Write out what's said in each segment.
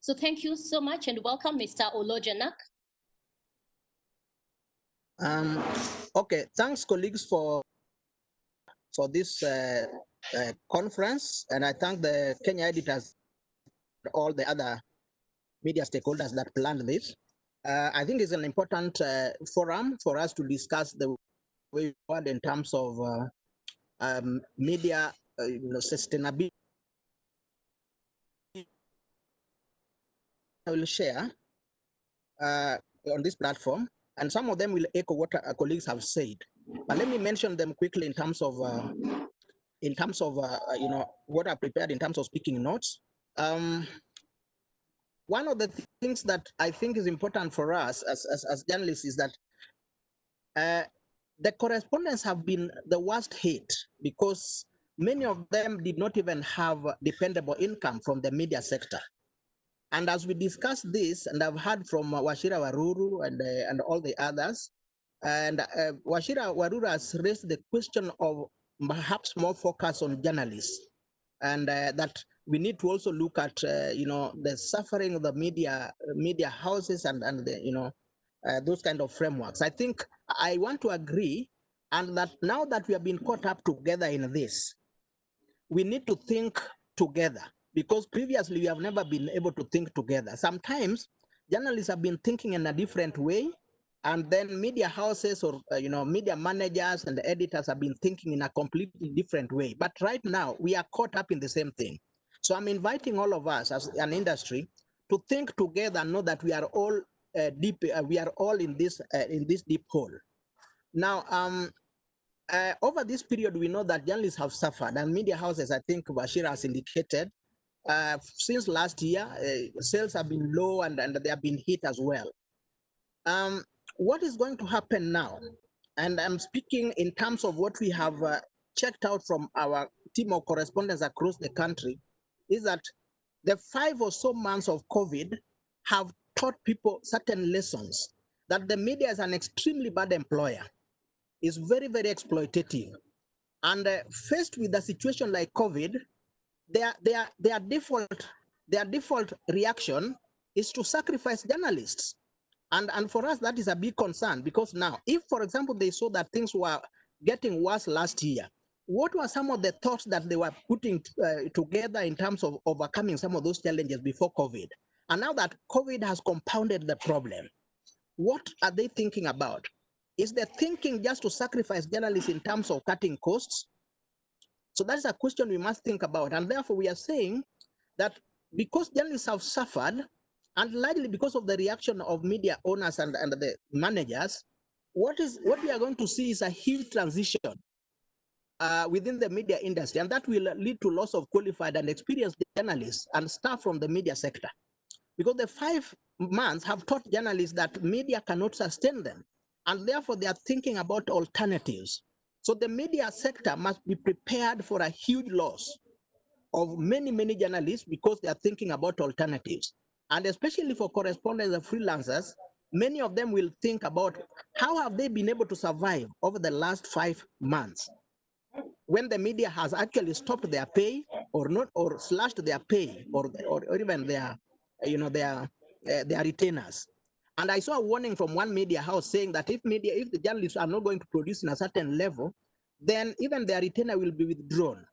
So thank you so much and welcome, Mr. Oloo Janak. Okay, thanks colleagues for this conference, and I thank the Kenya editors, all the other media stakeholders that planned this. I think it's an important forum for us to discuss the way forward in terms of media sustainability. I will share on this platform, and some of them will echo what our colleagues have said. But let me mention them quickly in terms of what I prepared in terms of speaking notes. One of the things that I think is important for us as journalists is that the correspondents have been the worst hit because many of them did not even have dependable income from the media sector. And as we discuss this, and I've heard from Wachira Waruru and all the others, and Wachira Waruru has raised the question of perhaps more focus on journalists, and that we need to also look at the suffering of the media houses and the, those kind of frameworks. I think I want to agree, and that now that we have been caught up together in this, we need to think together, because previously we have never been able to think together. Sometimes journalists have been thinking in a different way, and then media houses or media managers and editors have been thinking in a completely different way. But right now we are caught up in the same thing. So I'm inviting all of us as an industry to think together and know that we are all we are all in this deep hole. Now, over this period, we know that journalists have suffered, and media houses, I think Bashir has indicated, since last year, sales have been low and they have been hit as well. What is going to happen now? And I'm speaking in terms of what we have checked out from our team of correspondents across the country, is that the 5 or so months of COVID have taught people certain lessons, that the media is an extremely bad employer, is very, very exploitative. And faced with a situation like COVID, their default reaction is to sacrifice journalists. And for us, that is a big concern, because now, if, for example, they saw that things were getting worse last year, what were some of the thoughts that they were putting together in terms of overcoming some of those challenges before COVID? And now that COVID has compounded the problem, what are they thinking about? Is the thinking just to sacrifice journalists in terms of cutting costs? So that's a question we must think about. And therefore, we are saying that because journalists have suffered, and largely because of the reaction of media owners and the managers, what we are going to see is a huge transition within the media industry, and that will lead to loss of qualified and experienced journalists and staff from the media sector. Because the 5 months have taught journalists that media cannot sustain them, and therefore they are thinking about alternatives. So the media sector must be prepared for a huge loss of many, many journalists, because they are thinking about alternatives. And especially for correspondents and freelancers, many of them will think about how have they been able to survive over the last 5 months, when the media has actually stopped their pay or not, or slashed their pay, or even their retainers. And I saw a warning from one media house saying that if the journalists are not going to produce in a certain level, then even their retainer will be withdrawn.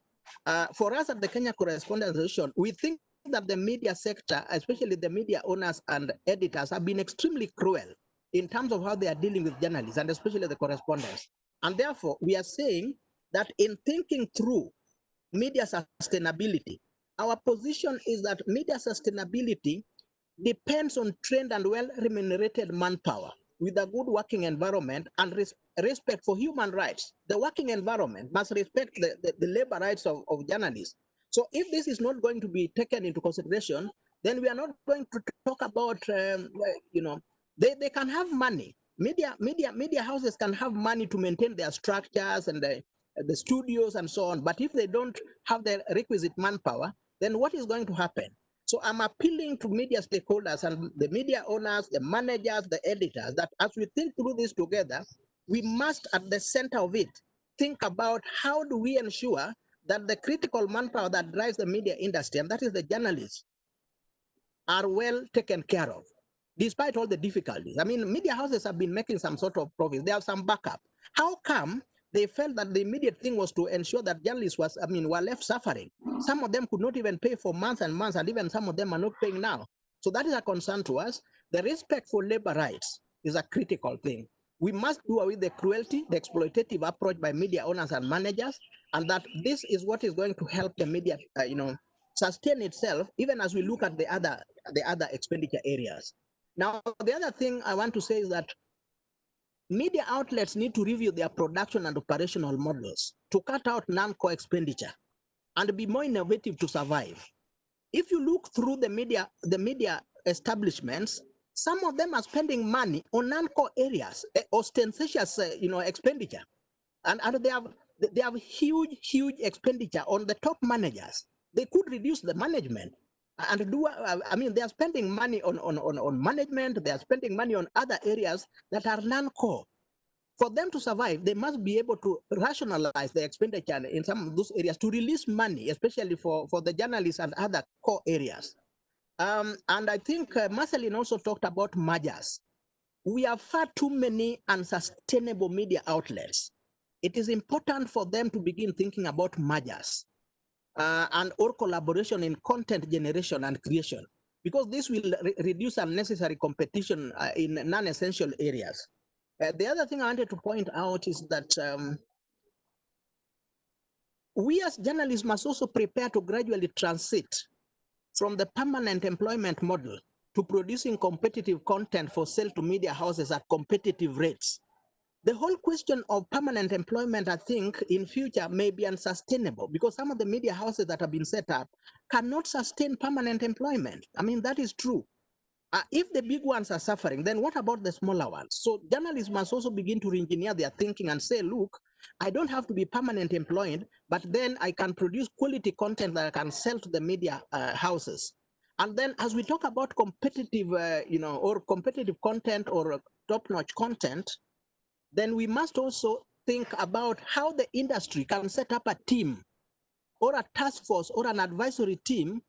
For us at the Kenya Correspondents Association, we think that the media sector, especially the media owners and editors, have been extremely cruel in terms of how they are dealing with journalists, and especially the correspondents. And therefore, we are saying that in thinking through media sustainability, our position is that media sustainability depends on trained and well-remunerated manpower with a good working environment and respect for human rights. The working environment must respect the labor rights of journalists. So if this is not going to be taken into consideration, then we are not going to talk about, they can have money. Media houses can have money to maintain their structures and the studios and so on. But if they don't have the requisite manpower, then what is going to happen? So I'm appealing to media stakeholders and the media owners, the managers, the editors, that as we think through this together, we must, at the center of it, think about how do we ensure that the critical manpower that drives the media industry, and that is the journalists, are well taken care of, despite all the difficulties. I mean, media houses have been making some sort of profit. They have some backup. How come they felt that the immediate thing was to ensure that journalists were left suffering? Some of them could not even pay for months and months, and even some of them are not paying now. So that is a concern to us. The respect for labor rights is a critical thing. We must do away with the cruelty, the exploitative approach by media owners and managers, and that this is what is going to help the media, sustain itself, even as we look at the other expenditure areas. Now, the other thing I want to say is that media outlets need to review their production and operational models to cut out non-core expenditure and be more innovative to survive. If you look through the media establishments, some of them are spending money on non-core areas, ostentatious, expenditure, and they have huge expenditure on the top managers. They could reduce the management and do. They are spending money on management. They are spending money on other areas that are non-core. For them to survive, they must be able to rationalize the expenditure in some of those areas to release money, especially for the journalists and other core areas. And I think Marceline also talked about mergers. We have far too many unsustainable media outlets. It is important for them to begin thinking about mergers and or collaboration in content generation and creation, because this will reduce unnecessary competition in non-essential areas. The other thing I wanted to point out is that we as journalists must also prepare to gradually transit from the permanent employment model to producing competitive content for sale to media houses at competitive rates. The whole question of permanent employment, I think, in future may be unsustainable because some of the media houses that have been set up cannot sustain permanent employment. I mean, that is true. If the big ones are suffering, then what about the smaller ones? So journalists must also begin to re-engineer their thinking and say, look, I don't have to be permanently employed, but then I can produce quality content that I can sell to the media houses. And then as we talk about competitive, or competitive content or top-notch content, then we must also think about how the industry can set up a team or a task force or an advisory team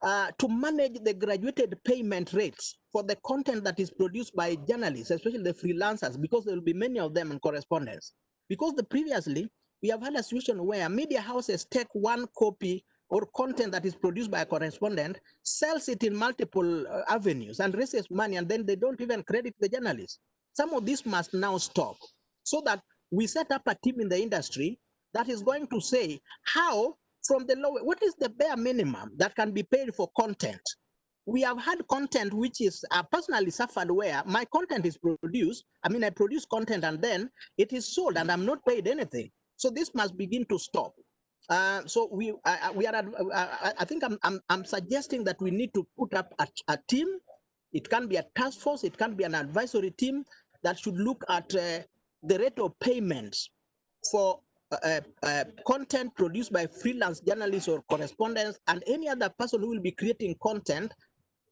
to manage the graduated payment rates for the content that is produced by journalists, especially the freelancers, because there will be many of them in correspondence. Because previously, we have had a situation where media houses take one copy or content that is produced by a correspondent, sells it in multiple avenues and raises money, and then they don't even credit the journalists. Some of this must now stop so that we set up a team in the industry that is going to say how from the low, what is the bare minimum that can be paid for content? We have had content which is personally suffered where my content is produced. I produce content and then it is sold and I'm not paid anything. So this must begin to stop. So we are. I think I'm suggesting that we need to put up a team. It can be a task force. It can be an advisory team that should look at the rate of payments for content produced by freelance journalists or correspondents and any other person who will be creating content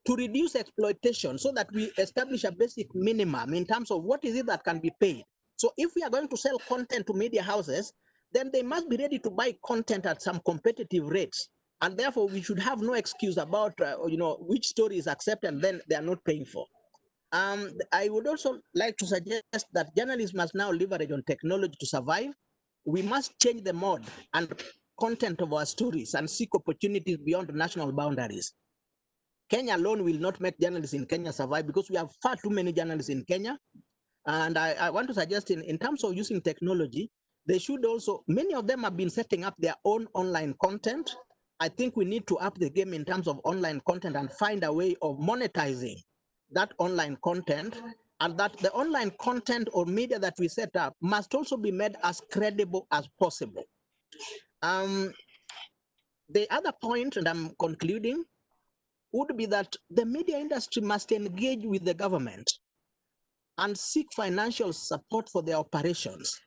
to reduce exploitation so that we establish a basic minimum in terms of what is it that can be paid. So if we are going to sell content to media houses, then they must be ready to buy content at some competitive rates. And therefore, we should have no excuse about which story is accepted and then they are not paying for. I would also like to suggest that journalists must now leverage on technology to survive. We must change the mode and content of our stories and seek opportunities beyond national boundaries. Kenya alone will not make journalists in Kenya survive because we have far too many journalists in Kenya. And I want to suggest in terms of using technology, they should also, many of them have been setting up their own online content. I think we need to up the game in terms of online content and find a way of monetizing that online content, and that the online content or media that we set up must also be made as credible as possible. The other point, and I'm concluding, would be that the media industry must engage with the government and seek financial support for their operations.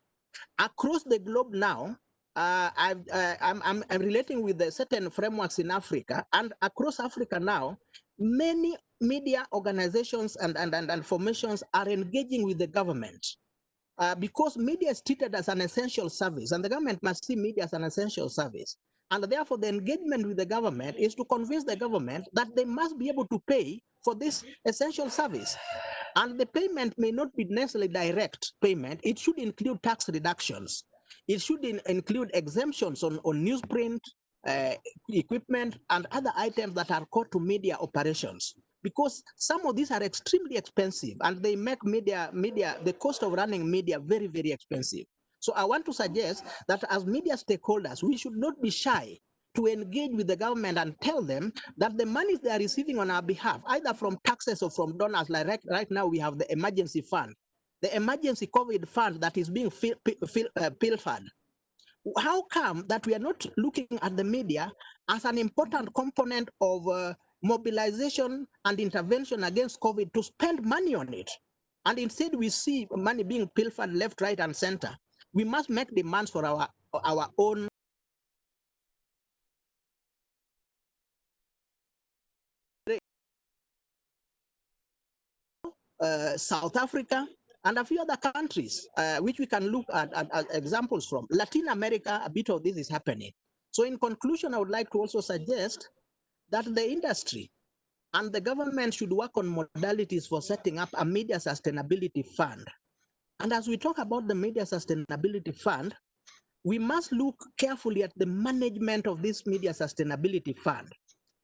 Across the globe now, I'm relating with the certain frameworks in Africa, and across Africa now, many media organizations and formations are engaging with the government because media is treated as an essential service, and the government must see media as an essential service. And therefore, the engagement with the government is to convince the government that they must be able to pay for this essential service. And the payment may not be necessarily direct payment. It should include tax reductions. It should include exemptions on newsprint, uh, equipment, and other items that are core to media operations. Because some of these are extremely expensive and they make the cost of running media very, very expensive. So I want to suggest that as media stakeholders, we should not be shy to engage with the government and tell them that the monies they are receiving on our behalf, either from taxes or from donors, like right now we have the emergency fund, the emergency COVID fund that is being pilfered. How come that we are not looking at the media as an important component of mobilization and intervention against COVID to spend money on it? And instead we see money being pilfered left, right, and center. We must make demands for our own South Africa, and a few other countries, which we can look at examples from. Latin America, a bit of this is happening. So in conclusion, I would like to also suggest that the industry and the government should work on modalities for setting up a media sustainability fund. And as we talk about the media sustainability fund, we must look carefully at the management of this media sustainability fund.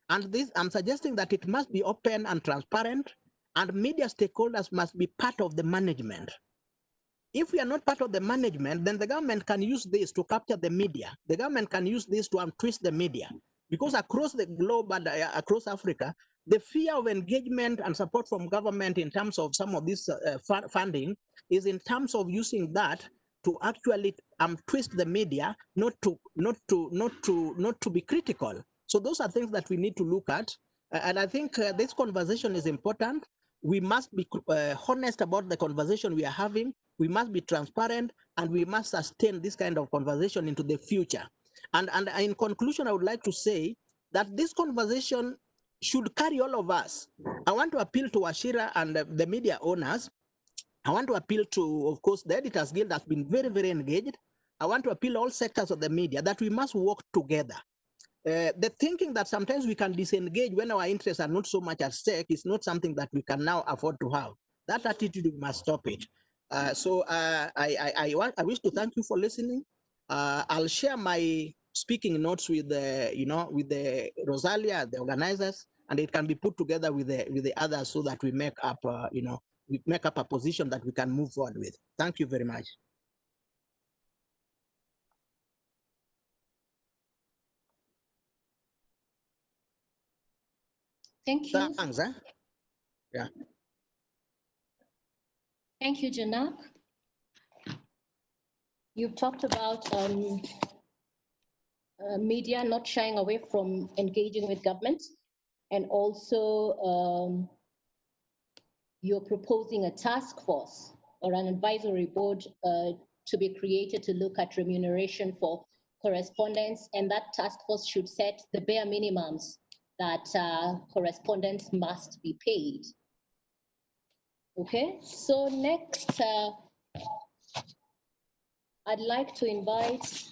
And this, I'm suggesting that it must be open and transparent, and media stakeholders must be part of the management. If we are not part of the management, then the government can use this to capture the media. The government can use this to untwist the media. Because across the globe and across Africa, the fear of engagement and support from government in terms of some of this funding is in terms of using that to actually twist the media, not to be critical. So those are things that we need to look at. And I think this conversation is important. We must be honest about the conversation we are having. We must be transparent, and we must sustain this kind of conversation into the future. And in conclusion, I would like to say that this conversation should carry all of us. I want to appeal to Wachira and the media owners. I want to appeal to, of course, the Editors Guild has been very, very engaged. I want to appeal all sectors of the media that we must work together. The thinking that sometimes we can disengage when our interests are not so much at stake is not something that we can now afford to have. That attitude, we must stop it. I wish to thank you for listening. I'll share my speaking notes with the Rosalia, the organizers, and it can be put together with the others so that we make up we make up a position that we can move forward with. Thank you very much. Thank you. Thanks. Yeah. Thank you, Janak. You've talked about media not shying away from engaging with government, and also you're proposing a task force or an advisory board to be created to look at remuneration for correspondents, and that task force should set the bare minimums that correspondents must be paid. Okay, so next, I'd like to invite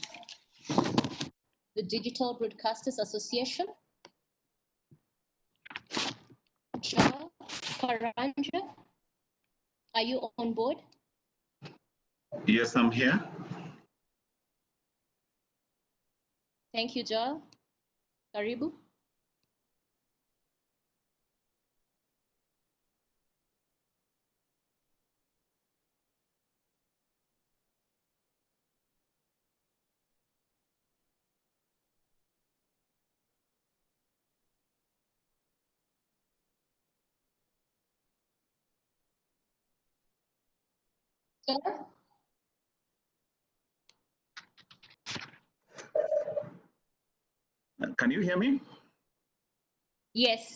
the Digital Broadcasters Association. Ja Karanja, are you on board? Yes, I'm here. Thank you, Ja. Karibu. Ja? Can you hear me? Yes.